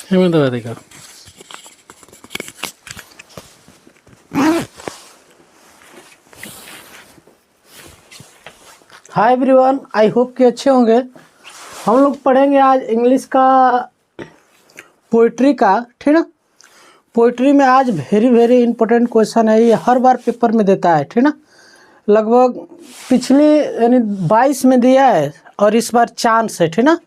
हेमंत दबा देगा। Hi everyone, I hope कि अच्छे होंगे। हम लोग पढ़ेंगे आज इंग्लिश का पोइट्री का, ठीक ना। पोइट्री में आज वेरी इंपॉर्टेंट क्वेश्चन है, ये हर बार पेपर में देता है, ठीक ना। लगभग पिछले यानी 22 में दिया है और इस बार चांस है, ठीक ना।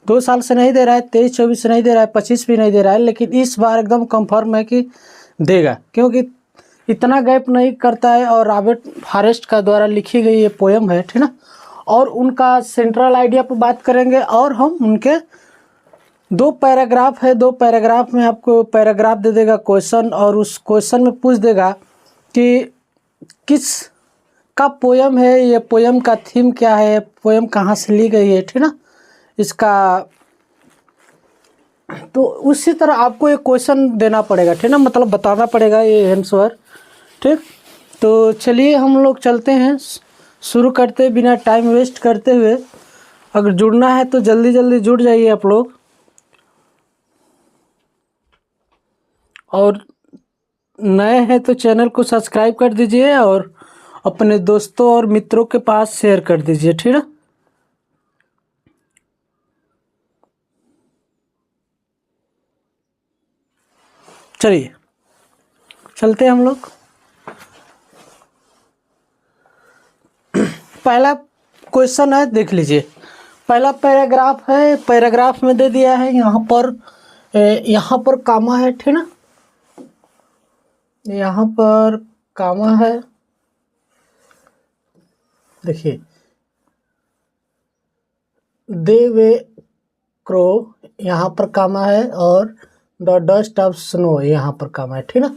2 साल से नहीं दे रहा है, 23-24 से नहीं दे रहा है, 25 भी नहीं दे रहा है, लेकिन इस बार एकदम कंफर्म है कि देगा, क्योंकि इतना गैप नहीं करता है। और रॉबर्ट फॉरेस्ट का द्वारा लिखी गई ये पोएम है, ठीक ना। और उनका सेंट्रल आइडिया पर बात करेंगे और हम उनके 2 पैराग्राफ है, 2 पैराग्राफ में आपको पैराग्राफ दे देगा क्वेश्चन, और उस क्वेश्चन में पूछ देगा कि किस का पोयम है, ये पोयम का थीम क्या है, पोयम कहाँ से ली गई है, ठीक ना। इसका तो उसी तरह आपको एक क्वेश्चन देना पड़ेगा, ठीक ना, मतलब बताना पड़ेगा ये आंसर, ठीक। तो चलिए हम लोग चलते हैं, शुरू करते बिना टाइम वेस्ट करते हुए। अगर जुड़ना है तो जल्दी जल्दी जुड़ जाइए आप लोग, और नए हैं तो चैनल को सब्सक्राइब कर दीजिए और अपने दोस्तों और मित्रों के पास शेयर कर दीजिए, ठीक है। चलिए चलते हैं हम लोग। पहला क्वेश्चन है, देख लीजिए। पहला पैराग्राफ है, पैराग्राफ में दे दिया है यहाँ पर कामा है, ठीक ना। यहाँ पर कामा है, देखिए, दे वे क्रो यहाँ पर कामा है, और द डस्ट ऑफ स्नो यहाँ पर कामा है, ठीक ना।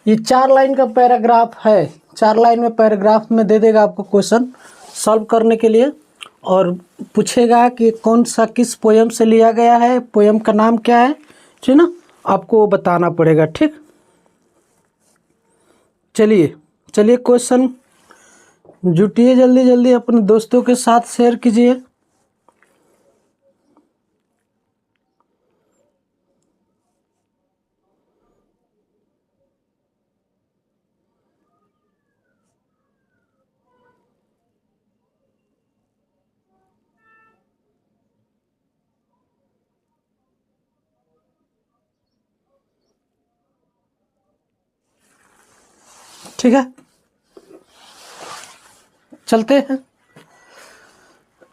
ये 4 लाइन का पैराग्राफ है, 4 लाइन में पैराग्राफ में दे देगा आपको क्वेश्चन सॉल्व करने के लिए, और पूछेगा कि कौन सा किस पोयम से लिया गया है, पोयम का नाम क्या है, ठीक ना, आपको बताना पड़ेगा, ठीक। चलिए क्वेश्चन जुटिए, जल्दी जल्दी अपने दोस्तों के साथ शेयर कीजिए। ठीक है, चलते हैं।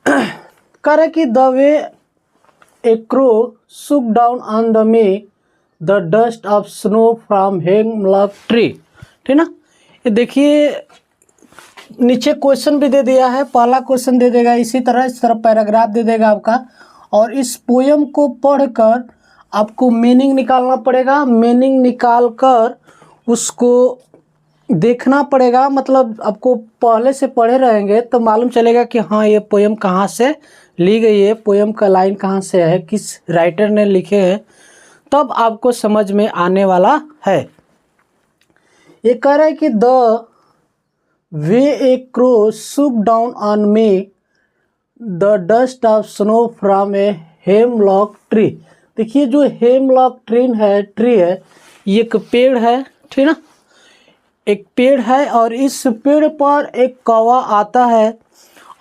कह रहे कि द वे ए क्रो सुक down on the may the dust of snow from hemlock tree, ठीक ना। ये देखिए नीचे क्वेश्चन भी दे दिया है, पहला क्वेश्चन दे देगा, इस तरह पैराग्राफ दे देगा आपका, और इस पोयम को पढ़कर आपको मीनिंग निकालना पड़ेगा। मीनिंग निकाल कर उसको देखना पड़ेगा, मतलब आपको पहले से पढ़े रहेंगे तो मालूम चलेगा कि हाँ ये पोयम कहाँ से ली गई है, पोयम का लाइन कहाँ से है, किस राइटर ने लिखे हैं, तब आपको समझ में आने वाला है। ये कह रहा है कि द वे ए क्रो सुक down on me the dust of snow from a hemlock tree. देखिए जो हेमलॉक ट्री है, ये एक पेड़ है, ठीक ना, एक पेड़ है, और इस पेड़ पर एक कौवा आता है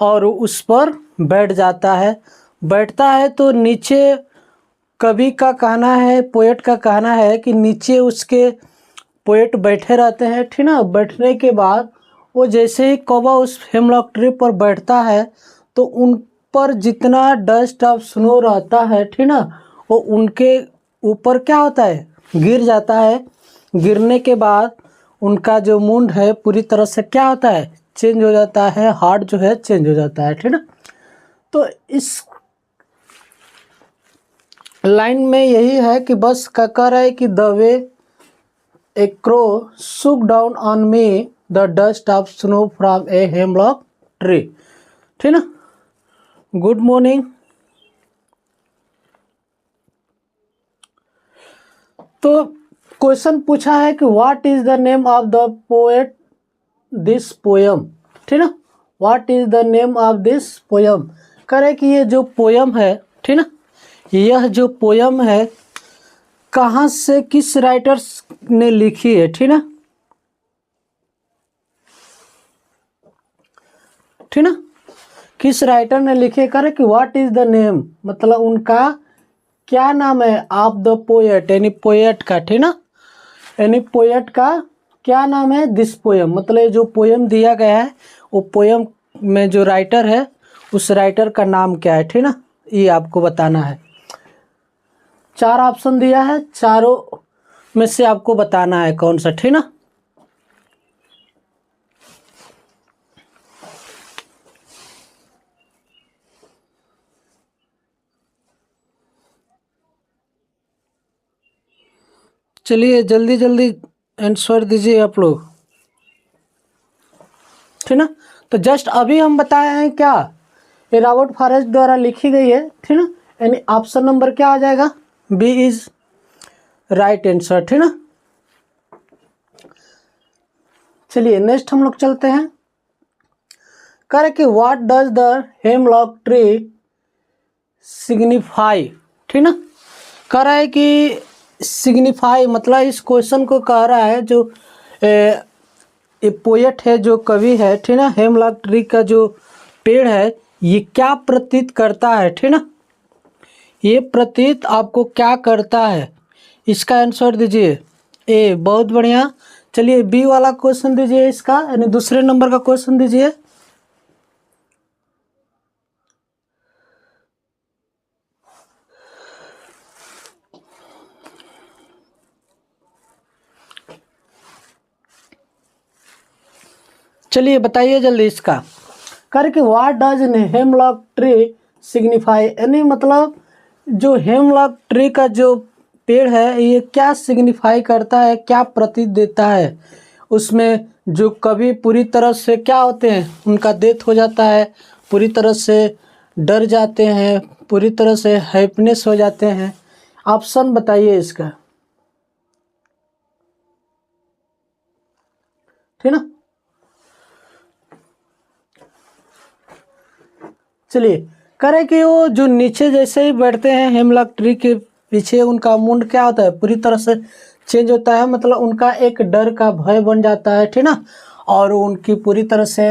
और उस पर बैठ जाता है। बैठता है तो नीचे कवि का कहना है, पोएट का कहना है कि नीचे उसके पोएट बैठे रहते हैं, ठीक ना। बैठने के बाद वो जैसे ही कौवा उस हेमलॉक ट्री पर बैठता है तो उन पर जितना डस्ट ऑफ स्नो रहता है, ठीक ना, वो उनके ऊपर क्या होता है, गिर जाता है। गिरने के बाद उनका जो मूड है पूरी तरह से क्या होता है, चेंज हो जाता है, हार्ट जो है चेंज हो जाता है, ठीक ना। तो इस लाइन में यही है कि बस कह रहा है कि द वे ए क्रो सुक down on me the dust of snow from a hemlock tree, ठीक ना। Good morning. तो क्वेश्चन पूछा है कि what is the name of the poet this poem, ठीक ना। What is the name of this poem, कह रहे कि ये जो पोयम है, ठीक ना, यह जो पोयम है कहाँ से किस राइटर्स ने लिखी है, ठीक ना, ठीक ना, किस राइटर ने लिखे, करे कि व्हाट इज द नेम, मतलब उनका क्या नाम है, ऑफ द पोएट, यानी पोएट का, ठीक ना, यानी पोएट का क्या नाम है, दिस पोएम, मतलब ये जो पोएम दिया गया है वो पोएम में जो राइटर है उस राइटर का नाम क्या है, ठीक ना, ये आपको बताना है। 4 ऑप्शन दिया है, चारों में से आपको बताना है कौन सा, ठीक ना। चलिए जल्दी जल्दी आंसर दीजिए आप लोग, ठीक ना। तो जस्ट अभी हम बताए हैं क्या, ये रॉबर्ट फॉरेस्ट द्वारा लिखी गई है, ठीक ना, यानी ऑप्शन नंबर क्या आ जाएगा, बी इज राइट आंसर, ठीक ना। चलिए नेक्स्ट हम लोग चलते हैं, कह कि what does the hemlock tree signify, ठीक ना, कह रहा है कि सिग्निफाई मतलब इस क्वेश्चन को कह रहा है जो ये पोएट है, जो कवि है, ठीक ना, हेमलॉक ट्री का जो पेड़ है ये क्या प्रतीत करता है, ठीक ना, ये प्रतीत आपको क्या करता है, इसका आंसर दीजिए। ए, बहुत बढ़िया। चलिए बी वाला क्वेश्चन दीजिए इसका, यानी दूसरे नंबर का क्वेश्चन दीजिए। चलिए बताइए जल्दी इसका, करके what does hemlock tree signify, यानी मतलब जो हेमलॉक ट्री का जो पेड़ है ये क्या सिग्निफाई करता है, क्या प्रतीत देता है, उसमें जो कभी पूरी तरह से क्या होते हैं, उनका डेथ हो जाता है, पूरी तरह से डर जाते हैं, पूरी तरह से हैप्पीनेस हो जाते हैं। ऑप्शन बताइए इसका, ठीक ना। चलिए करें कि वो जो नीचे जैसे ही बैठते हैं हेमलॉक ट्री के पीछे, उनका मूड क्या होता है, पूरी तरह से चेंज होता है, मतलब उनका एक डर का भय बन जाता है, ठीक ना, और उनकी पूरी तरह से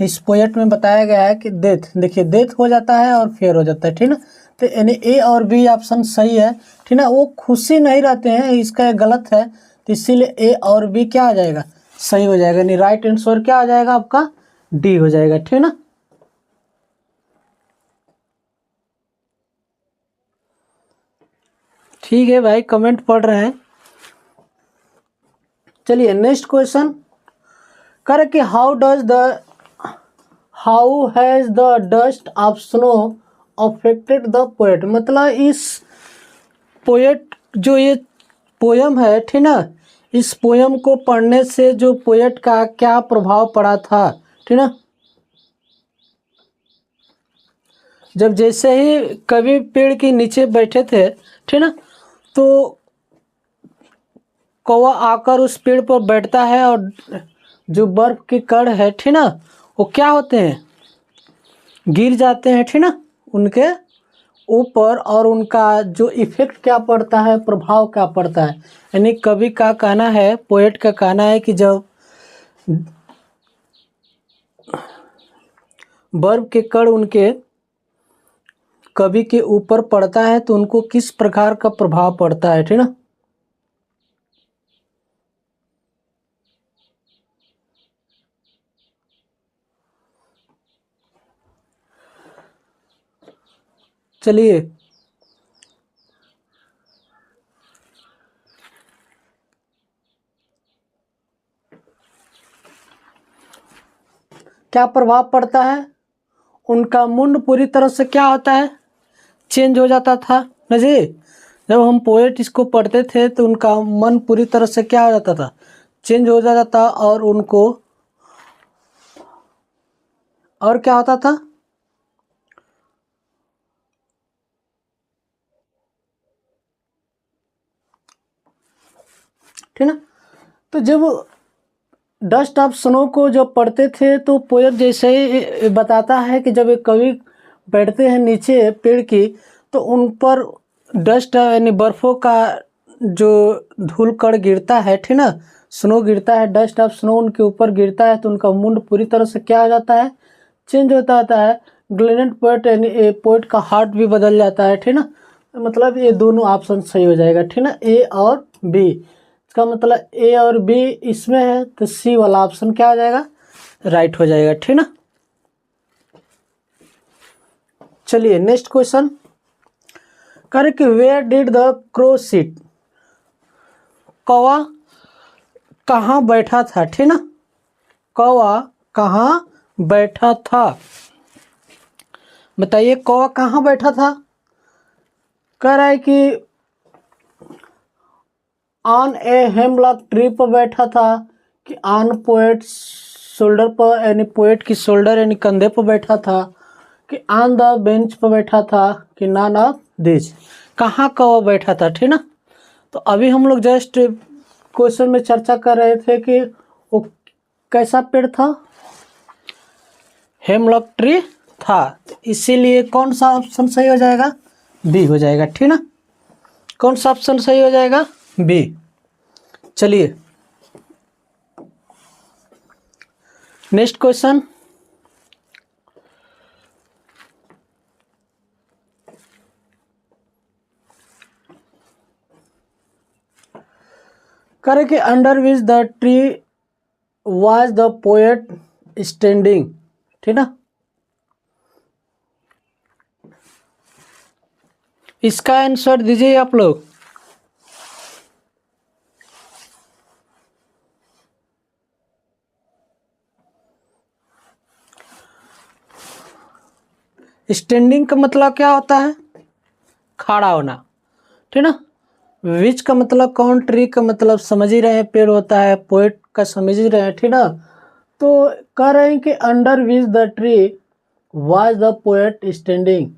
इस पोएट में बताया गया है कि डेथ, देखिए डेथ हो जाता है और फेयर हो जाता है, ठीक ना। तो यानी ए और बी ऑप्शन सही है, ठीक ना, वो खुशी नहीं रहते हैं, इसका गलत है, तो इसीलिए ए और बी क्या आ जाएगा, सही हो जाएगा, यानी राइट आंसर क्या आ जाएगा आपका, डी हो जाएगा, ठीक ना। ठीक है भाई, कमेंट पढ़ रहे हैं। चलिए नेक्स्ट क्वेश्चन, कर कि how has the dust of snow affected the poet, मतलब इस पोएट जो ये पोयम है, ठीक ना, इस पोयम को पढ़ने से जो पोएट का क्या प्रभाव पड़ा था, ठीक ना। जब जैसे ही कवि पेड़ के नीचे बैठे थे, ठीक ना, तो कौवा आकर उस पेड़ पर बैठता है और जो बर्फ के कण है, ठीक ना, वो क्या होते हैं, गिर जाते हैं, ठीक ना, उनके ऊपर, और उनका जो इफेक्ट क्या पड़ता है, प्रभाव क्या पड़ता है, यानी कवि का कहना है, पोएट का कहना है कि जब बर्फ के कण उनके कवि के ऊपर पड़ता है तो उनको किस प्रकार का प्रभाव पड़ता है, ठीक ना। चलिए क्या प्रभाव पड़ता है, उनका मुंड पूरी तरह से क्या होता है, चेंज हो जाता था ना जी। जब हम पोएट इसको पढ़ते थे तो उनका मन पूरी तरह से क्या हो जाता था, चेंज हो जाता था, और उनको और क्या होता था, ठीक ना। तो जब डस्ट ऑफ स्नो को जब पढ़ते थे तो पोएट जैसे ही बताता है कि जब एक कवि बैठते हैं नीचे पेड़ की तो उन पर डस्ट यानी बर्फ़ों का जो धूल कण गिरता है, ठीक ना, स्नो गिरता है, डस्ट ऑफ स्नो उनके ऊपर गिरता है तो उनका मुंड पूरी तरह से क्या हो जाता है, चेंज होता आता है। ग्लेनेट पोएट यानी पोएट का हार्ट भी बदल जाता है, ठीक ना। मतलब ये दोनों ऑप्शन सही हो जाएगा, ठीक ना, ए और बी। इसका मतलब ए और बी इसमें है तो सी वाला ऑप्शन क्या हो जाएगा, राइट हो जाएगा, ठीक ना। चलिए नेक्स्ट क्वेश्चन करे कि where did the crow sit, कौवा कहाँ बैठा था, ठीक ना, कौवा कहाँ बैठा था, बताइए कौवा कहाँ बैठा था। कह रहा है कि ऑन ए हेमलॉक ट्री पर बैठा था, कि ऑन पोएट शोल्डर पर यानी पोएट की शोल्डर यानी कंधे पर बैठा था, कि ऑन द बेंच पर बैठा था, कि नॉन ऑफ दिस, कहाँ कौवा बैठा था, ठीक ना। तो अभी हम लोग जस्ट क्वेश्चन में चर्चा कर रहे थे कि वो कैसा पेड़ था, हेमलॉक ट्री था, इसीलिए कौन सा ऑप्शन सही हो जाएगा, बी हो जाएगा, ठीक ना। कौन सा ऑप्शन सही हो जाएगा, बी। चलिए नेक्स्ट क्वेश्चन करे कि under which the tree was the poet standing, ठीक ना। इसका आंसर दीजिए आप लोग। स्टैंडिंग का मतलब क्या होता है, खड़ा होना, ठीक ना। विच का मतलब कौन, ट्री का मतलब समझ ही रहे हैं पेड़ होता है, पोएट का समझ ही रहे हैं, ठीक ना। तो कह रहे हैं कि under which the tree was the poet standing,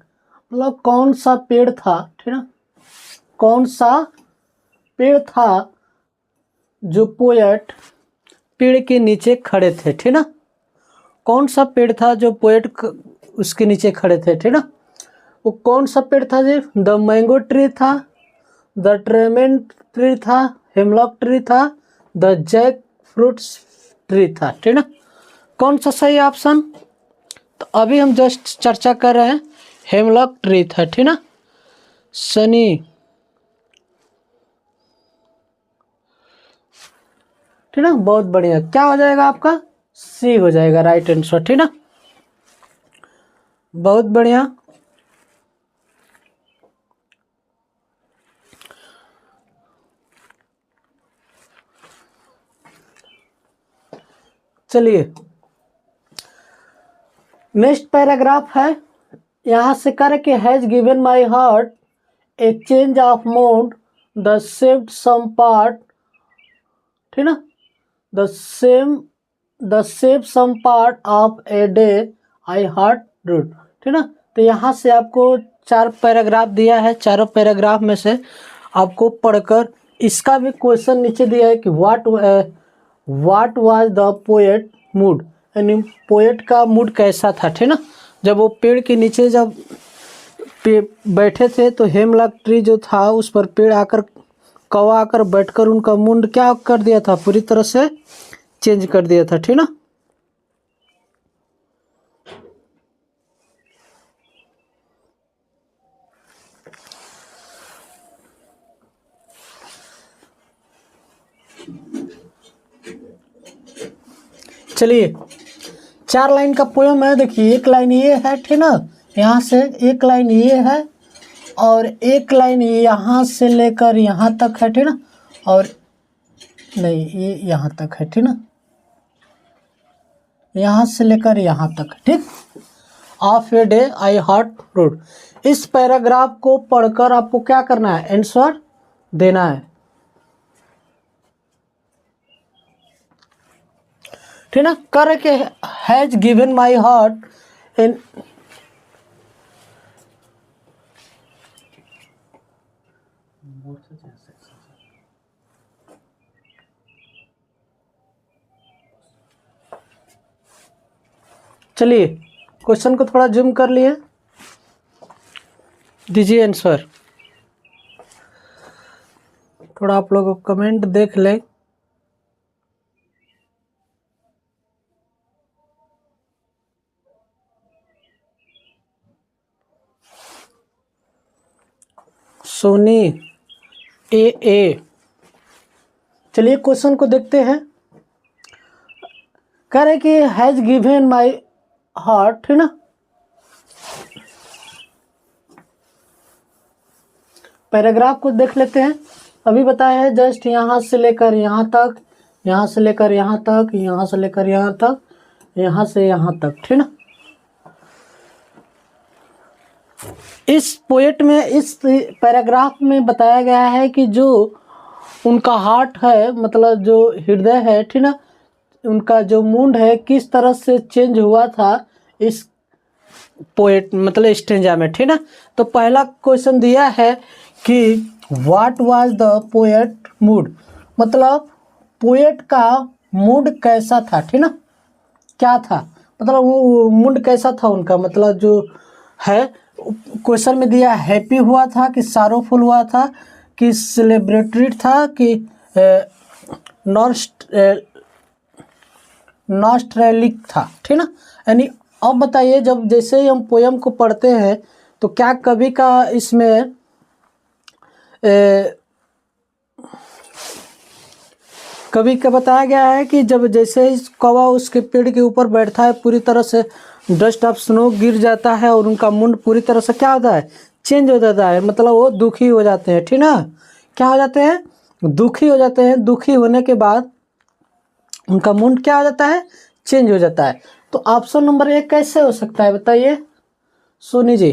मतलब कौन सा पेड़ था, ठीक ना, कौन सा पेड़ था जो पोएट पेड़ के नीचे खड़े थे, ठीक ना। कौन सा पेड़ था जो पोएट उसके नीचे खड़े थे, ठीक ना। वो कौन सा पेड़ था जी, द मैंगो ट्री था, द ट्रेमेन ट्री था, हेमलॉक ट्री था, द जैक फ्रूट्स ट्री था, ठीक ना। कौन सा सही ऑप्शन, तो अभी हम जस्ट चर्चा कर रहे हैं हेमलॉक ट्री था, ठीक ना। सनी, ठीक ना, बहुत बढ़िया, क्या हो जाएगा आपका, सी हो जाएगा राइट आंसर, ठीक ना, बहुत बढ़िया। चलिए नेक्स्ट पैराग्राफ है, यहाँ से कर के has given my heart a change of mood the saved some part, ठीक ना, the save some part of a day I had rued, ठीक ना। तो यहाँ से आपको 4 पैराग्राफ दिया है, चारों पैराग्राफ में से आपको पढ़कर इसका भी क्वेश्चन नीचे दिया है कि what was the poet mood, यानी पोएट का मूड कैसा था, ठीक ना। जब वो पेड़ के नीचे जब बैठे थे तो हेमलॉक ट्री जो था उस पर पेड़ आकर कौवा आकर बैठकर उनका मूड क्या कर दिया था, पूरी तरह से चेंज कर दिया था, ठीक ना। चलिए 4 लाइन का पोएम है, देखिए एक लाइन ये है, ठीक ना, यहाँ से एक लाइन ये है और एक लाइन यहाँ से लेकर यहाँ तक है, ठीक ना, और नहीं ये यहाँ तक है, ठीक ना, यहाँ से लेकर यहाँ तक, ठीक। Of a day I had rued, इस पैराग्राफ को पढ़कर आपको क्या करना है, आंसर देना है, ठीक ना। कर के has given my heart in, चलिए क्वेश्चन को थोड़ा जूम कर लिए, दीजिए आंसर। थोड़ा आप लोग कमेंट देख लें। सोनी ए। चलिए क्वेश्चन को देखते हैं। कह रहे कि हैज गिवन माई हार्ट, है ना। पैराग्राफ को देख लेते हैं। अभी बताया है जस्ट यहाँ से लेकर यहाँ तक, यहाँ से लेकर यहाँ तक, यहाँ से लेकर यहाँ तक, यहाँ से यहाँ तक, ठीक ना। इस पोएट में, इस पैराग्राफ में बताया गया है कि जो उनका हार्ट है, मतलब जो हृदय है, ठीक ना, उनका जो मूड है किस तरह से चेंज हुआ था इस पोएट मतलब स्टेंजा में, ठीक ना। तो पहला क्वेश्चन दिया है कि what was the poet mood, मतलब पोएट का मूड कैसा था, ठीक ना, क्या था, मतलब वो मूड कैसा था उनका, मतलब जो है क्वेश्चन में दिया हैप्पी हुआ था कि सारोफुल हुआ था कि सेलिब्रेटेड था कि नॉस्ट्रेलिक था, ठीक ना। यानी अब बताइए, जब जैसे ही हम पोयम को पढ़ते हैं तो क्या कवि का इसमें कवि का बताया गया है कि जब जैसे ही कौवा उसके पेड़ के ऊपर बैठता है पूरी तरह से डस्ट ऑफ स्नो गिर जाता है और उनका मुंड पूरी तरह से क्या होता है, चेंज हो जाता है, मतलब वो दुखी हो जाते हैं, ठीक ना। क्या हो जाते हैं, दुखी हो जाते हैं। दुखी होने के बाद उनका मुंड क्या हो जाता है, चेंज हो जाता है। तो ऑप्शन नंबर 1 कैसे हो सकता है बताइए सोनी जी।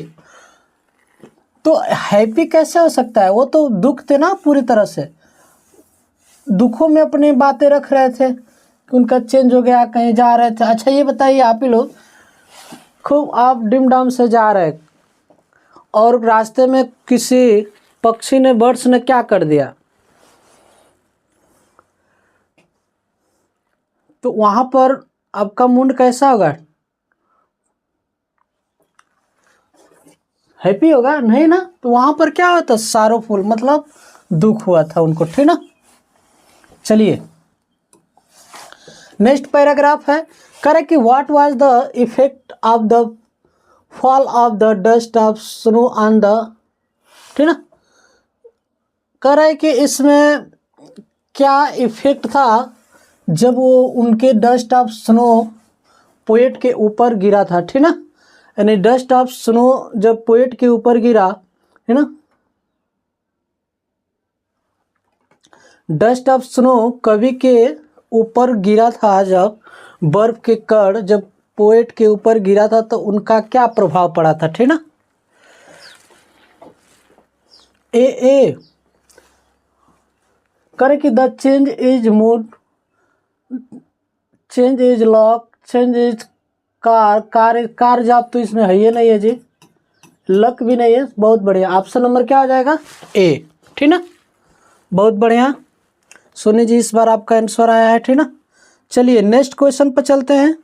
तो हैप्पी कैसे हो सकता है, वो तो दुख थे ना, पूरी तरह से दुखों में अपनी बातें रख रहे थे कि उनका चेंज हो गया, कहीं जा रहे थे। अच्छा ये बताइए, आप ही लोग खूब आप डिम डाम से जा रहे और रास्ते में किसी पक्षी ने, बर्ड्स ने क्या कर दिया, तो वहां पर आपका मूड कैसा होगा, हैप्पी होगा नहीं ना। तो वहां पर क्या होता, सारोफुल, मतलब दुख हुआ था उनको, ठीक ना। चलिए नेक्स्ट पैराग्राफ है, करे कि what was the effect of the fall of the dust of snow on the, ठीक ना। कह रहे कि इसमें क्या इफेक्ट था जब वो उनके डस्ट ऑफ स्नो पोएट के ऊपर गिरा था, ठीक ना। यानी डस्ट ऑफ स्नो जब पोएट के ऊपर गिरा, है ना, डस्ट ऑफ स्नो कवि के ऊपर गिरा था, जब बर्फ के कण जब पोएट के ऊपर गिरा था तो उनका क्या प्रभाव पड़ा था, ठीक ना। ए करे कि the change is mood, change is lock, change is car job तो इसमें है ही नहीं है जी, लक भी नहीं है। बहुत बढ़िया, ऑप्शन नंबर क्या हो जाएगा, ए, ठीक ना। बहुत बढ़िया सोनी जी, इस बार आपका आंसर आया है, ठीक ना। चलिए नेक्स्ट क्वेश्चन पर चलते हैं।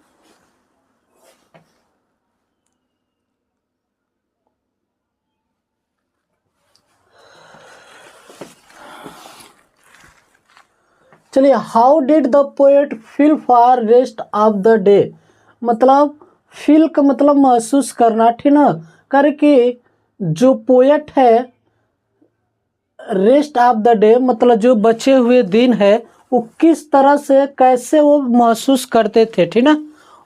चलिए, how did the poet feel for rest of the day, मतलब फील का मतलब महसूस करना, ठीक ना। करके जो पोएट है रेस्ट ऑफ द डे मतलब जो बचे हुए दिन है वो किस तरह से, कैसे वो महसूस करते थे, ठीक ना।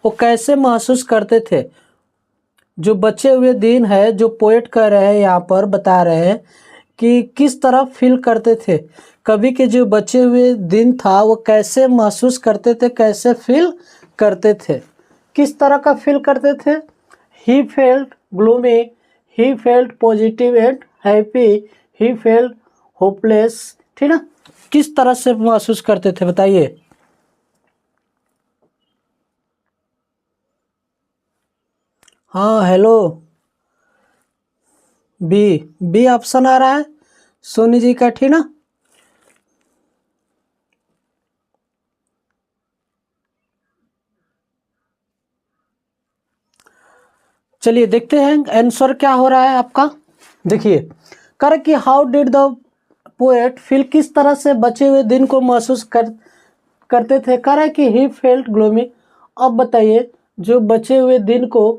वो कैसे महसूस करते थे, जो बचे हुए दिन है, जो पोएट कह रहे हैं यहाँ पर बता रहे हैं कि किस तरह फील करते थे, कवि के जो बचे हुए दिन था वो कैसे महसूस करते थे, कैसे फील करते थे, किस तरह का फील करते थे। He felt gloomy, he felt positive and happy, he felt hopeless, ठीक ना। किस तरह से महसूस करते थे बताइए। हाँ हेलो, बी ऑप्शन आ रहा है सोनी जी का, ठीक ना। चलिए देखते हैं आंसर क्या हो रहा है आपका। देखिए कर कि how did the poet feel किस तरह से बचे हुए दिन को महसूस करते थे। कह रहा है कि ही फेल्ट ग्लोमी। अब बताइए जो बचे हुए दिन को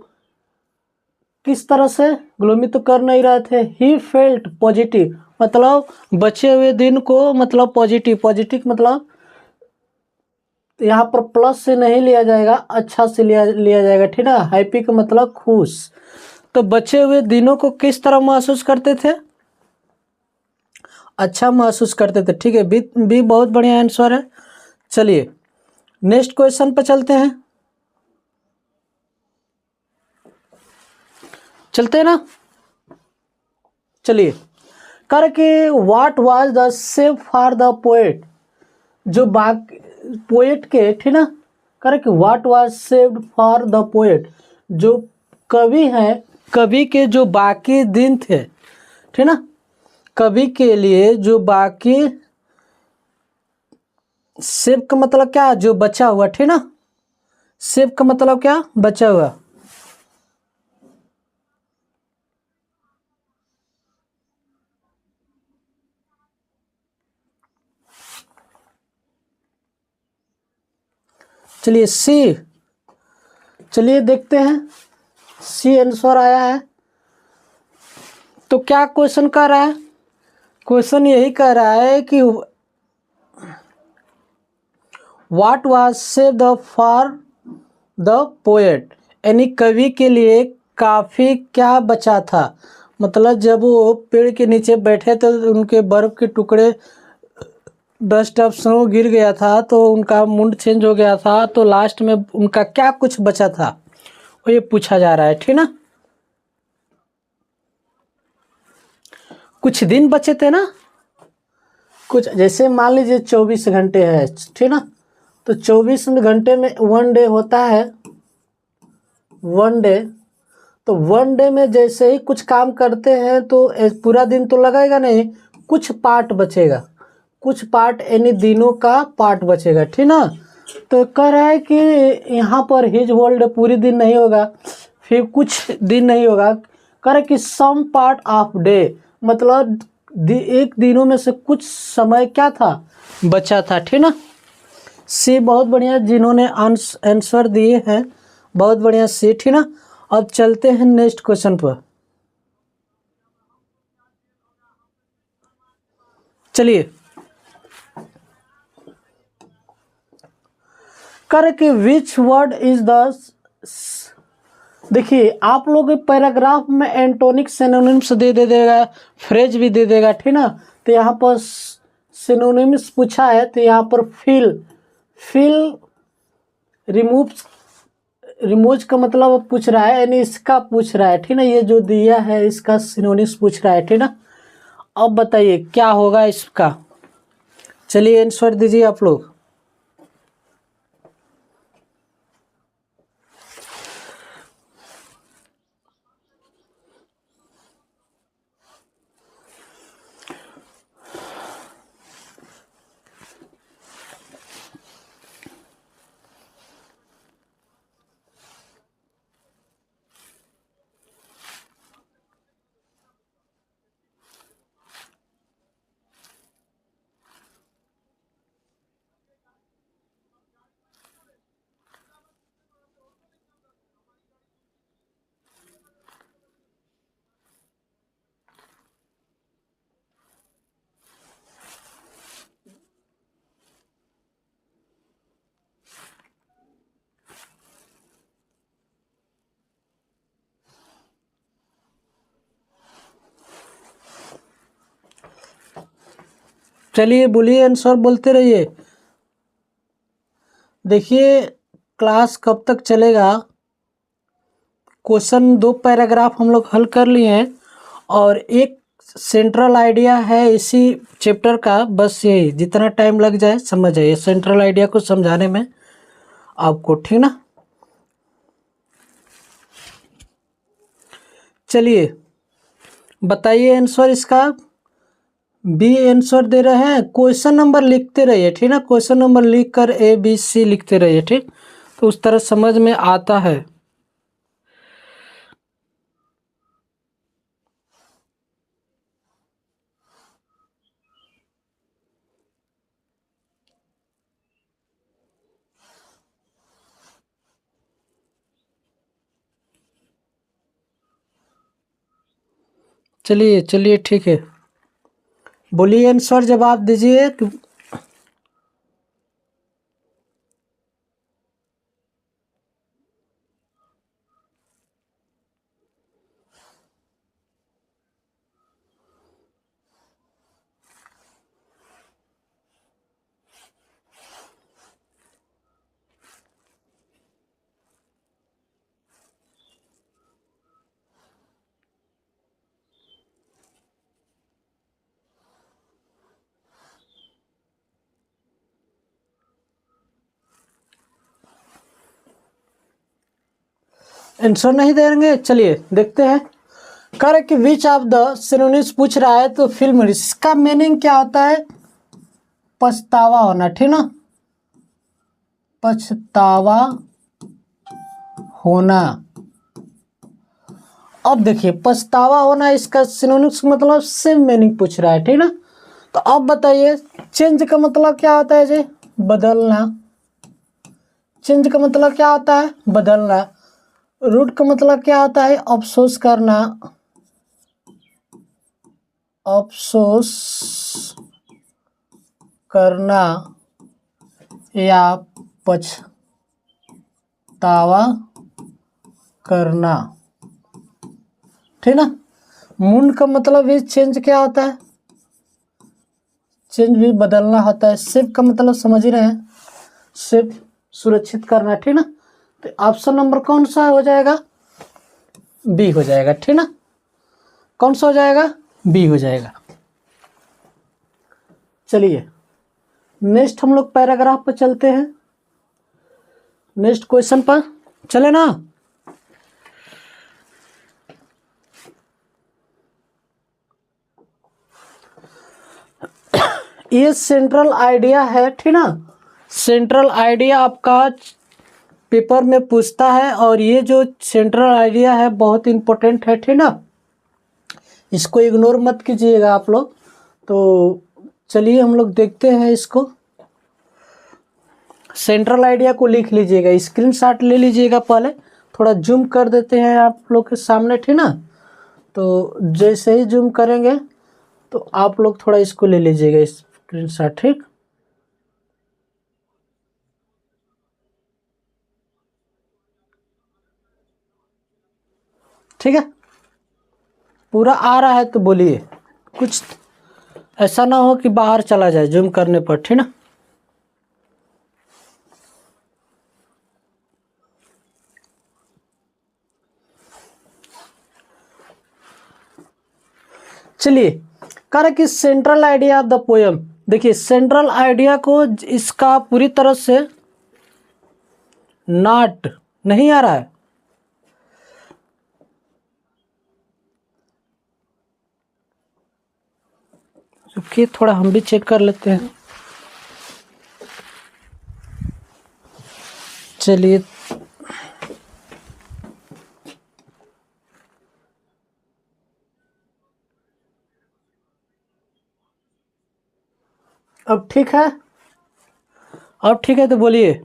किस तरह से, ग्लोमी तो कर नहीं रहे थे, ही फेल्ट पॉजिटिव, मतलब बचे हुए दिन को मतलब पॉजिटिव, पॉजिटिव मतलब यहाँ पर प्लस से नहीं लिया जाएगा, अच्छा से लिया जाएगा, ठीक है। हैप्पी का मतलब खुश। तो बचे हुए दिनों को किस तरह महसूस करते थे, अच्छा महसूस करते थे, ठीक है। बी बहुत बढ़िया आंसर है। चलिए नेक्स्ट क्वेश्चन पर चलते हैं, चलते हैं ना। चलिए कर के what was the save for the poet, जो पोएट के, ठीक ना। कर के what was saved for the poet, जो कवि हैं, कवि के जो बाकी दिन थे, ठीक ना, कवि के लिए जो बाकी, सेव का मतलब क्या, जो बचा हुआ, ठीक ना। सेव का मतलब क्या, बचा हुआ। चलिए सी, चलिए देखते हैं सी आंसर आया है। तो क्या क्वेश्चन कर रहा है, क्वेश्चन यही कह रहा है कि what was saved for the poet, यानी कवि के लिए काफ़ी क्या बचा था। मतलब जब वो पेड़ के नीचे बैठे तो उनके बर्फ के टुकड़े, डस्ट ऑफ स्नो गिर गया था, तो उनका मूड चेंज हो गया था, तो लास्ट में उनका क्या कुछ बचा था, वो ये पूछा जा रहा है, ठीक ना। कुछ दिन बचे थे ना, कुछ, जैसे मान लीजिए 24 घंटे है, ठीक ना। तो 24 घंटे में वन डे होता है, वन डे। तो वन डे में जैसे ही कुछ काम करते हैं तो पूरा दिन तो लगेगा नहीं, कुछ पार्ट बचेगा, कुछ पार्ट यानी दिनों का पार्ट बचेगा, ठीक ना। तो कह रहा है कि यहाँ पर हिज वर्ल्ड पूरी दिन नहीं होगा, फिर कुछ दिन नहीं होगा। कह रहा है कि सम पार्ट ऑफ डे, मतलब एक दिनों में से कुछ समय क्या था, बचा था, ठीक ना। सी बहुत बढ़िया, जिन्होंने आंसर दिए हैं बहुत बढ़िया सी, ठीक ना। अब चलते हैं नेक्स्ट क्वेश्चन पर। चलिए कर के विच वर्ड इज द, देखिए आप लोग पैराग्राफ में एंटोनिक सिनोनिम्स दे देगा, फ्रेज भी दे देगा, ठीक ना। तो यहाँ पर सिनोनिम्स पूछा है, तो यहाँ पर फिल रिमूव का मतलब पूछ रहा है, यानी इसका पूछ रहा है, ठीक ना। ये जो दिया है इसका सिनोनिम्स पूछ रहा है, ठीक ना। अब बताइए क्या होगा इसका, चलिए आंसर दीजिए आप लोग। चलिए बोलिए आंसर, बोलते रहिए। देखिए क्लास कब तक चलेगा, क्वेश्चन 2 पैराग्राफ हम लोग हल कर लिए हैं, और एक सेंट्रल आइडिया है इसी चैप्टर का, बस यही जितना टाइम लग जाए समझ जाइए सेंट्रल आइडिया को समझाने में आपको, ठीक ना। चलिए बताइए आंसर इसका। बी आंसर दे रहे हैं, क्वेश्चन नंबर लिखते रहिए, ठीक ना। क्वेश्चन नंबर लिख कर ABC लिखते रहिए, ठीक, तो उस तरह समझ में आता है। चलिए चलिए ठीक है, बोलिए आंसर, जवाब दीजिए। आंसर नहीं देंगे, चलिए देखते हैं। कर कि विच ऑफ द सिनोनिम्स पूछ रहा है, तो फिल्म इसका मीनिंग क्या होता है? पछतावा होना, ठीक ना, पछतावा होना। अब देखिए पछतावा होना, इसका सिनोनिम्स मतलब सेम मीनिंग पूछ रहा है, ठीक ना। तो अब बताइए चेंज का मतलब क्या होता है जी? बदलना। चेंज का मतलब क्या होता है? बदलना। रूट का मतलब क्या होता है? अफसोस करना। अफसोस करना या पछतावा करना, ठीक ना। मून का मतलब भी चेंज क्या होता है? चेंज भी बदलना होता है। सेफ का मतलब समझ ही रहे हैं, सेफ सुरक्षित करना, ठीक ना। तो ऑप्शन नंबर कौन सा हो जाएगा? बी हो जाएगा, ठीक ना। कौन सा हो जाएगा? बी हो जाएगा। चलिए नेक्स्ट हम लोग पैराग्राफ पर चलते हैं, नेक्स्ट क्वेश्चन पर चले ना। ये सेंट्रल आइडिया है, ठीक ना। सेंट्रल आइडिया आपका पेपर में पूछता है, और ये जो सेंट्रल आइडिया है बहुत इंपॉर्टेंट है, ठीक ना। इसको इग्नोर मत कीजिएगा आप लोग। तो चलिए हम लोग देखते हैं इसको। सेंट्रल आइडिया को लिख लीजिएगा, स्क्रीनशॉट ले लीजिएगा। पहले थोड़ा जूम कर देते हैं आप लोग के सामने, ठीक ना। तो जैसे ही जूम करेंगे तो आप लोग थोड़ा इसको ले लीजिएगा स्क्रीनशॉट, ठीक। ठीक है, पूरा आ रहा है तो बोलिए, कुछ ऐसा ना हो कि बाहर चला जाए जूम करने पर, ठीक ना। चलिए कह कि central idea of the poem. देखिए सेंट्रल आइडिया को इसका पूरी तरह से नॉट नहीं आ रहा है। रुकिए थोड़ा हम भी चेक कर लेते हैं। चलिए अब ठीक है, अब ठीक है तो बोलिए।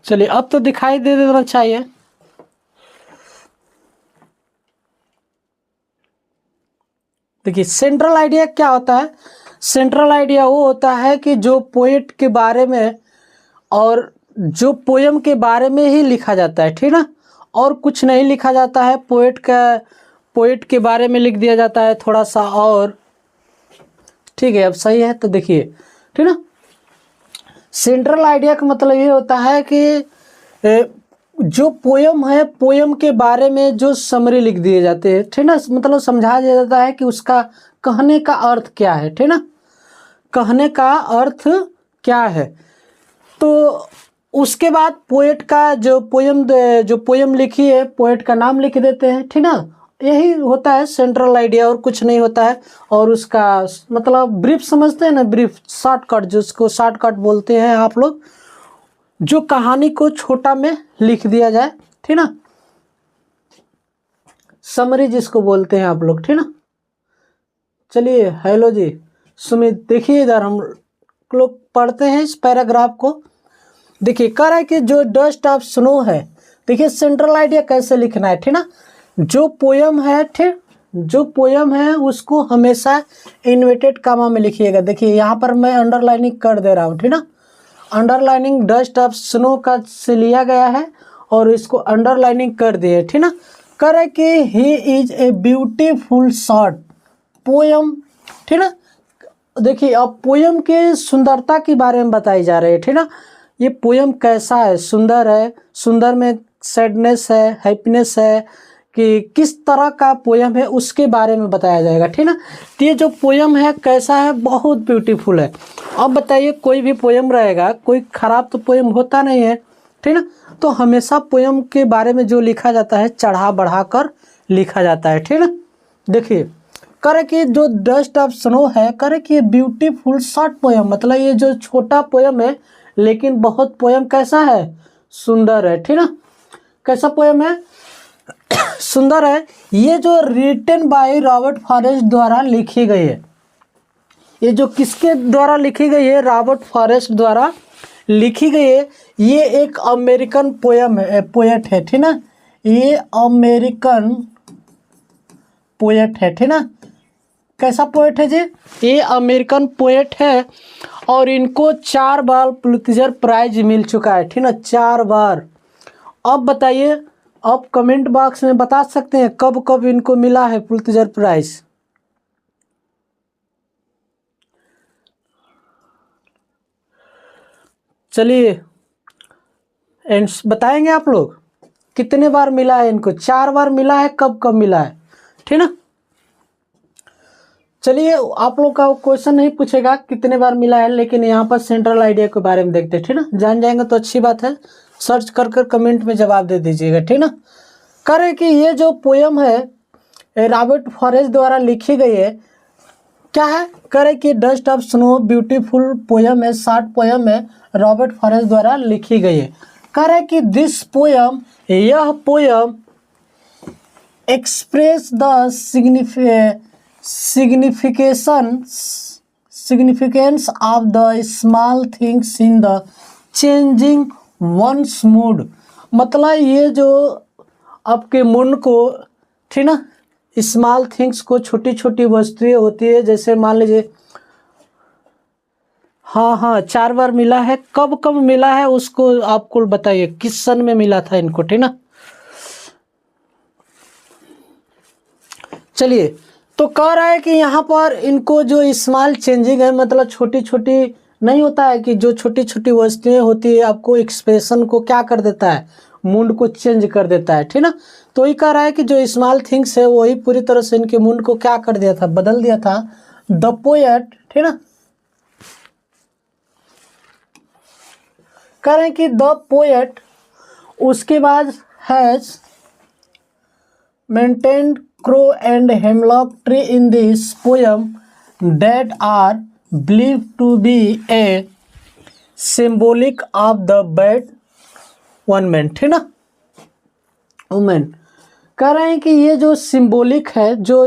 चलिए अब तो दिखाई दे देना चाहिए। देखिए सेंट्रल आइडिया क्या होता है? सेंट्रल आइडिया वो होता है कि जो पोएट के बारे में और जो पोयम के बारे में ही लिखा जाता है, ठीक ना। और कुछ नहीं लिखा जाता है, पोएट के बारे में लिख दिया जाता है थोड़ा सा और, ठीक है। अब सही है तो देखिए, ठीक ना। सेंट्रल आइडिया का मतलब ये होता है कि जो पोयम है, पोयम के बारे में जो समरी लिख दिए जाते हैं, ठीक ना, मतलब समझा दिया जाता है कि उसका कहने का अर्थ क्या है, ठीक ना, कहने का अर्थ क्या है। तो उसके बाद पोएट का जो पोयम लिखी है, पोएट का नाम लिख देते हैं, ठीक ना। यही होता है सेंट्रल आइडिया, और कुछ नहीं होता है। और उसका मतलब ब्रीफ समझते हैं ना, ब्रीफ शॉर्टकट, जिसको शॉर्टकट बोलते हैं आप लोग, जो कहानी को छोटा में लिख दिया जाए, ठीक ना। समरी जिसको बोलते हैं आप लोग, ठीक ना। चलिए हेलो जी सुमित, देखिए इधर हम लोग पढ़ते हैं इस पैराग्राफ को। देखिए कह रहा है कि जो डस्ट ऑफ स्नो है, देखिए सेंट्रल आइडिया कैसे लिखना है, ठीक ना। जो पोयम है, ठीक, जो पोयम है उसको हमेशा इन्वर्टेड कामा में लिखिएगा। देखिए यहाँ पर मैं अंडरलाइनिंग कर दे रहा हूँ, ठीक ना। अंडरलाइनिंग डस्ट ऑफ स्नो का से लिया गया है और इसको अंडरलाइनिंग कर दिए, ठीक ना। कह रहे कि he is a beautiful short poem, ठीक ना। देखिए अब पोयम के सुंदरता के बारे में बताई जा रही है, ठीक ना। ये पोयम कैसा है, सुंदर है, सुंदर में सैडनेस है, हैप्पीनेस है, कि किस तरह का पोयम है उसके बारे में बताया जाएगा, ठीक ना। तो ये जो पोयम है कैसा है, बहुत ब्यूटीफुल है। अब बताइए कोई भी पोयम रहेगा, कोई खराब तो पोयम होता नहीं है, ठीक ना। तो हमेशा पोयम के बारे में जो लिखा जाता है चढ़ा बढ़ा कर लिखा जाता है, ठीक ना। देखिए करे कि जो डस्ट ऑफ स्नो है, करे कि ब्यूटीफुल शॉर्ट पोयम, मतलब ये जो छोटा पोयम है लेकिन बहुत पोयम कैसा है, सुंदर है, ठीक ना। कैसा पोयम है, सुंदर है। ये जो रिटन बाय रॉबर्ट फॉरेस्ट द्वारा लिखी गई है, ये जो किसके द्वारा लिखी गई है, रॉबर्ट फॉरेस्ट द्वारा लिखी गई है। ये एक अमेरिकन पोयम है, पोएट है, ठीक ना। ये अमेरिकन पोएट है, ठीक ना। कैसा पोएट है जी, ये अमेरिकन पोएट है और इनको 4 बार पुलित्जर प्राइज मिल चुका है, ठीक ना, 4 बार। अब बताइए, आप कमेंट बॉक्स में बता सकते हैं कब कब इनको मिला है पुलित्जर प्राइज। चलिए एंड बताएंगे आप लोग कितने बार मिला है इनको। 4 बार मिला है, कब कब मिला है, ठीक ना। चलिए आप लोग का क्वेश्चन नहीं पूछेगा कितने बार मिला है, लेकिन यहाँ पर सेंट्रल आइडिया के बारे में देखते हैं, ठीक ना। जान जाएंगे तो अच्छी बात है, सर्च कर कर कमेंट में जवाब दे दीजिएगा, ठीक ना। करें कि ये जो पोयम है रॉबर्ट फॉरेस्ट द्वारा लिखी गई है, क्या है, करें कि dust of snow beautiful poem है, शॉर्ट पोयम है, रॉबर्ट फॉरेस्ट द्वारा लिखी गई है। करें कि दिस पोयम, यह poem express the significance of the small things in the changing one's mood, मतलब ये जो आपके मूड को, ठीक ना, स्मॉल थिंग्स को, छोटी छोटी वस्तुएं होती है, जैसे मान लीजिए, हाँ 4 बार मिला है। कब कब मिला है उसको आपको बताइए, किस सन में मिला था इनको, ठीक ना। चलिए तो कह रहा है कि यहाँ पर इनको जो स्मॉल चेंजिंग है, मतलब छोटी छोटी नहीं होता है कि जो छोटी छोटी वस्तुएं होती है आपको एक्सप्रेशन को क्या कर देता है, मूड को चेंज कर देता है, ठीक ना। तो ये कह रहा है कि जो स्मॉल थिंग्स है वही पूरी तरह से इनके मूड को क्या कर दिया था, बदल दिया था। द पोएट, ठीक ना, कह रहे हैं कि द पोएट उसके बाद has maintained crow and hemlock tree in this poem that are believed to be a symbolic of the bad woman, ठीक ना, वुमेन। कह रहे हैं कि ये जो सिंबॉलिक है, जो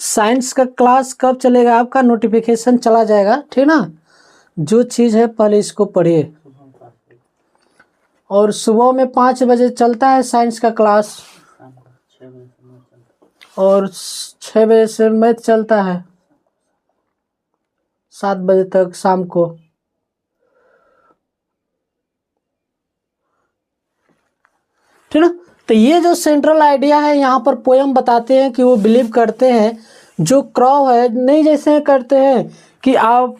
साइंस का क्लास कब चलेगा आपका, नोटिफिकेशन चला जाएगा, ठीक ना। जो चीज़ है पहले इसको पढ़िए, और सुबह में 5 बजे चलता है साइंस का क्लास, और 6 बजे से मैथ चलता है 7 बजे तक शाम को। ठीक ना। तो ये जो सेंट्रल आइडिया है, यहाँ पर पोयम बताते हैं कि वो बिलीव करते हैं जो क्रॉव है, नहीं जैसे करते हैं कि आप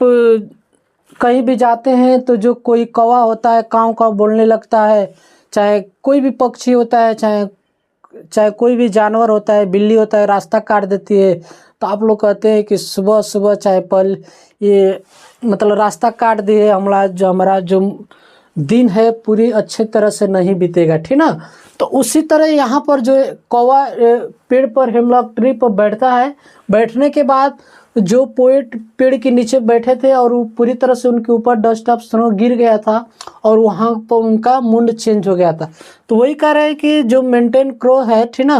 कहीं भी जाते हैं तो जो कोई कौवा होता है काव काव बोलने लगता है, चाहे कोई भी पक्षी होता है, चाहे कोई भी जानवर होता है, बिल्ली होता है, रास्ता काट देती है, तो आप लोग कहते हैं कि सुबह सुबह चाहे पल ये मतलब रास्ता काट दिए, हमारा जो दिन है पूरी अच्छे तरह से नहीं बीतेगा, ठीक ना। तो उसी तरह यहाँ पर जो कौवा पेड़ पर हेमलॉक ट्री पर बैठता है, बैठने के बाद जो पोएट पेड़ के नीचे बैठे थे और वो पूरी तरह से उनके ऊपर डस्ट ऑफ स्नो गिर गया था और वहाँ पर उनका मूड चेंज हो गया था। तो वही कह रहे हैं कि जो मेंटेन क्रो है, ठीक ना,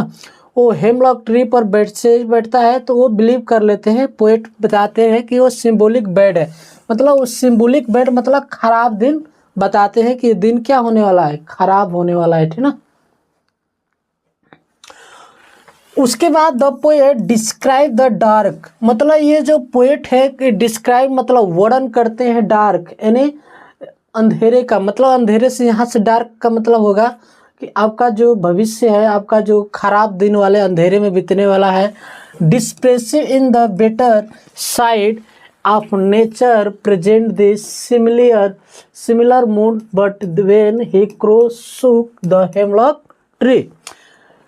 वो हेमलॉक ट्री पर बैठता है तो वो बिलीव कर लेते हैं, पोएट बताते हैं कि वो सिंबॉलिक बैड है। मतलब वो सिंबॉलिक बैड मतलब खराब दिन बताते हैं कि दिन क्या होने वाला है, खराब होने वाला है, ठीक ना। उसके बाद the poet describe the dark, मतलब ये जो पोएट है कि डिस्क्राइब मतलब वर्णन करते हैं डार्क यानी अंधेरे का, मतलब अंधेरे से यहाँ से डार्क का मतलब होगा कि आपका जो भविष्य है, आपका जो खराब दिन वाले अंधेरे में बीतने वाला है। Depressive in the better side of nature present the similar mood but when he crossed the hemlock tree.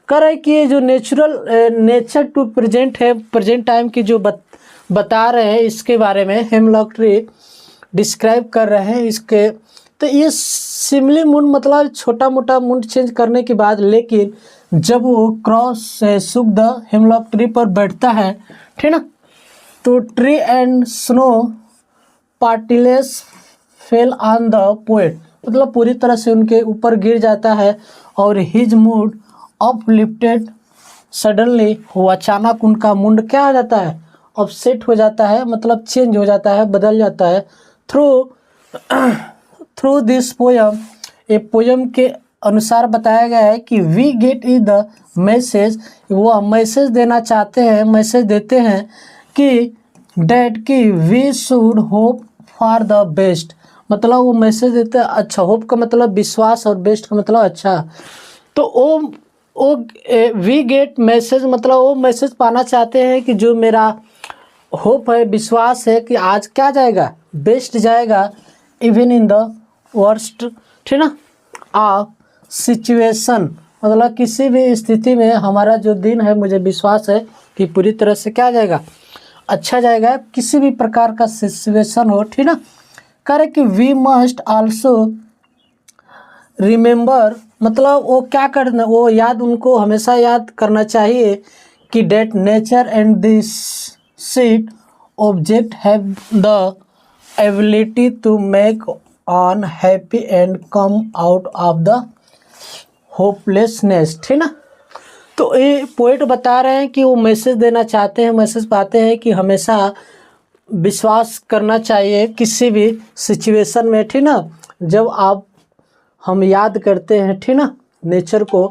कर है कि ये जो नेचर टू प्रेजेंट है, प्रेजेंट टाइम की जो बता रहे हैं इसके बारे में, हेमलॉक ट्री डिस्क्राइब कर रहे हैं इसके। तो ये सिमिली मूड मतलब छोटा मोटा मूड चेंज करने के बाद, लेकिन जब वो क्रॉस सुक द हेमलॉक ट्री पर बैठता है, ठीक ना, तो tree and snow particles fell on the poet, मतलब पूरी तरह से उनके ऊपर गिर जाता है और हिज मूड अपलिफ्टेड सडनली, वो अचानक उनका मूड क्या हो जाता है, अपसेट हो जाता है, मतलब चेंज हो जाता है, बदल जाता है। थ्रू दिस पोयम, ये पोयम के अनुसार बताया गया है कि we get is the message, वो मैसेज देना चाहते हैं, मैसेज देते हैं कि डैट की we should hope for the best, मतलब वो मैसेज देते हैं अच्छा, होप का मतलब विश्वास और बेस्ट का मतलब अच्छा। तो वो वी गेट मैसेज मतलब वो मैसेज पाना चाहते हैं कि जो मेरा होप है, विश्वास है कि आज क्या जाएगा, बेस्ट जाएगा, इवन इन द वर्स्ट, ठीक ना, ऑफ सिचुएशन, मतलब किसी भी स्थिति में हमारा जो दिन है, मुझे विश्वास है कि पूरी तरह से क्या जाएगा, अच्छा जाएगा, किसी भी प्रकार का सिचुएशन हो, ठीक ना। करे कि वी मस्ट आल्सो रिमेंबर, मतलब वो क्या करना, वो याद, उनको हमेशा याद करना चाहिए कि that nature and this seat object have the ability to make one happy and come out of the hopelessness, ठीक ना। तो ये पोएट बता रहे हैं कि वो मैसेज देना चाहते हैं, मैसेज पाते हैं कि हमेशा विश्वास करना चाहिए किसी भी सिचुएशन में, ठीक ना। जब आप हम याद करते हैं, ठीक ना, नेचर को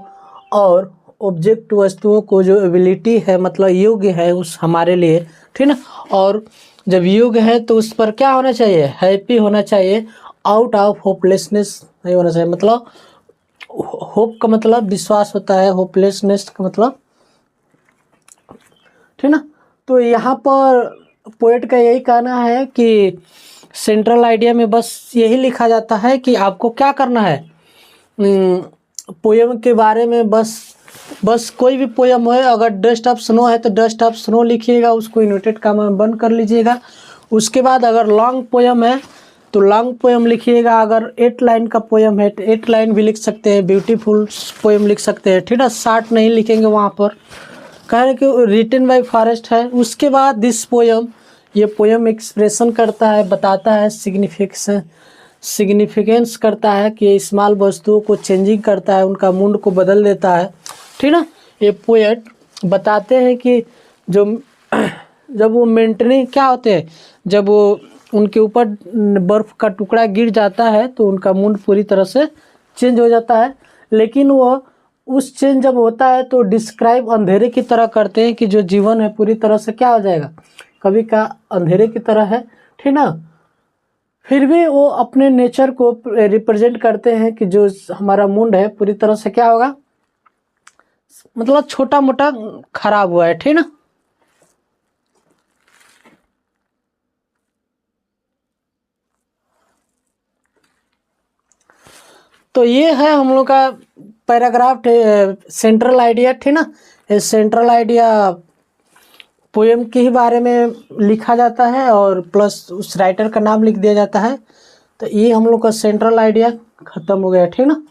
और ऑब्जेक्ट वस्तुओं को, जो एबिलिटी है मतलब योग्य है उस हमारे लिए, ठीक ना, और जब योग्य है तो उस पर क्या होना चाहिए, हैप्पी होना चाहिए, आउट ऑफ होपलेसनेस नहीं होना चाहिए। मतलब होप का मतलब विश्वास होता है, होपलेसनेस का मतलब, ठीक ना। तो यहाँ पर पोएट का यही कहना है कि सेंट्रल आइडिया में बस यही लिखा जाता है कि आपको क्या करना है, पोयम के बारे में बस कोई भी पोयम है, अगर डस्ट ऑफ स्नो है तो डस्ट ऑफ स्नो लिखिएगा, उसको इन्वर्टेड कॉमा में बंद कर लीजिएगा। उसके बाद अगर लॉन्ग पोयम है तो लॉन्ग पोयम लिखिएगा, अगर 8 लाइन का पोयम है तो 8 लाइन भी लिख सकते हैं, ब्यूटीफुल पोयम लिख सकते हैं, ठीक है, शार्ट नहीं लिखेंगे वहाँ पर, कह रहे कि रिटन बाय फॉरेस्ट है। उसके बाद दिस पोयम, ये पोयम एक्सप्रेशन करता है, बताता है, सिग्निफिकेंस करता है कि स्मॉल वस्तुओं को चेंजिंग करता है, उनका मूड को बदल देता है, ठीक ना। ये पोएट बताते हैं कि जो जब वो मेंटेनिंग क्या होते हैं, जब वो उनके ऊपर बर्फ़ का टुकड़ा गिर जाता है तो उनका मूड पूरी तरह से चेंज हो जाता है। लेकिन वो उस चेंज जब होता है तो डिस्क्राइब अंधेरे की तरह करते हैं कि जो जीवन है पूरी तरह से क्या हो जाएगा, कभी का अंधेरे की तरह है, ठीक ना। फिर भी वो अपने नेचर को रिप्रेजेंट करते हैं कि जो हमारा मूड है पूरी तरह से क्या होगा, मतलब छोटा मोटा खराब हुआ है, ठीक ना। तो ये है हम लोग का पैराग्राफ सेंट्रल आइडिया, ठीक ना। ये सेंट्रल आइडिया पोएम के ही बारे में लिखा जाता है और प्लस उस राइटर का नाम लिख दिया जाता है। तो ये हम लोग का सेंट्रल आइडिया खत्म हो गया, ठीक ना।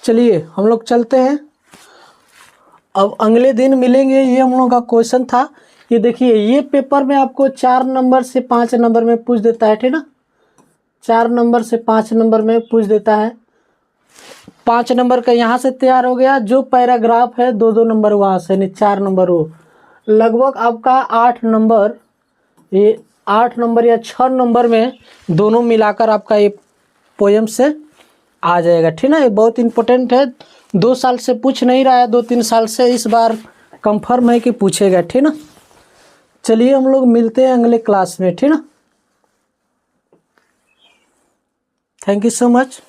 चलिए हम लोग चलते हैं, अब अगले दिन मिलेंगे। ये हम लोगों का क्वेश्चन था। ये देखिए, ये पेपर में आपको 4 नंबर से 5 नंबर में पूछ देता है, ठीक ना। 4 नंबर से 5 नंबर में पूछ देता है। 5 नंबर का यहाँ से तैयार हो गया, जो पैराग्राफ है 2-2 नंबर वहाँ से, नहीं 4 नंबर वो, लगभग आपका 8 नंबर, ये 8 नंबर या 6 नंबर में दोनों मिलाकर आपका ये पोएम से आ जाएगा, ठीक ना। ये बहुत इंपॉर्टेंट है, 2 साल से पूछ नहीं रहा है, 2-3 साल से, इस बार कंफर्म है कि पूछेगा, ठीक ना। चलिए हम लोग मिलते हैं अगले क्लास में, ठीक ना। Thank you so much.